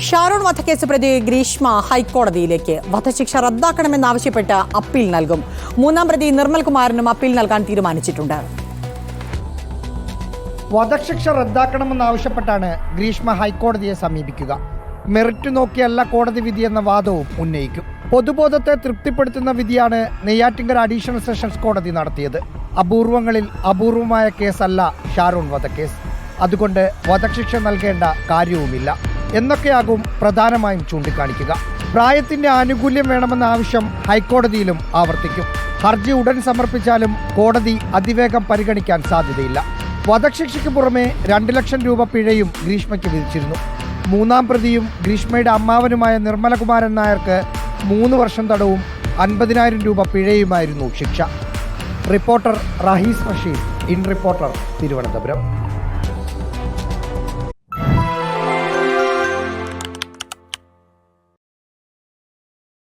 ഷാരോൺ വധക്കേസ് പ്രതി ഗ്രീഷ്മ ഹൈക്കോടതിയിലേക്ക്. വധശിക്ഷ റദ്ദാക്കണമെന്നാവശ്യപ്പെട്ട് അപ്പീൽ നൽകും. മൂന്നാം പ്രതി നിർമ്മൽ കുമാറിനും അപ്പീൽ നൽകാൻ തീരുമാനിച്ചിട്ടുണ്ട്. വധശിക്ഷ റദ്ദാക്കണമെന്നാവശ്യപ്പെട്ടാണ് ഗ്രീഷ്മ ഹൈക്കോടതിയെ സമീപിക്കുക. മെറിറ്റ് നോക്കിയല്ല കോടതി വിധി എന്ന വാദവും ഉന്നയിക്കും. പൊതുബോധത്തെ തൃപ്തിപ്പെടുത്തുന്ന വിധിയാണ് നെയ്യാറ്റിൻകര അഡീഷണൽ സെഷൻസ് കോടതി നടത്തിയത്. അപൂർവങ്ങളിൽ അപൂർവമായ കേസല്ല ഷാരോൺ വധക്കേസ്. അതുകൊണ്ട് വധശിക്ഷ നൽകേണ്ട കാര്യവുമില്ല എന്നൊക്കെയാകും പ്രധാനമായും ചൂണ്ടിക്കാണിക്കുക. പ്രായത്തിന്റെ ആനുകൂല്യം വേണമെന്ന ആവശ്യം ഹൈക്കോടതിയിലും ആവർത്തിക്കും. ഹർജി ഉടൻ സമർപ്പിച്ചാലും കോടതി അതിവേഗം പരിഗണിക്കാൻ സാധ്യതയില്ല. വധശിക്ഷയ്ക്ക് പുറമെ 2 ലക്ഷം രൂപ പിഴയും ഗ്രീഷ്മയ്ക്ക് വിധിച്ചിരുന്നു. മൂന്നാം പ്രതിയും ഗ്രീഷ്മയുടെ അമ്മാവനുമായ നിർമ്മലകുമാരൻ നായർക്ക് 3 വർഷം തടവും 50,000 രൂപ പിഴയുമായിരുന്നു ശിക്ഷ. Reporter Rahees Rasheed, in reporter, Thiruvananthapuram.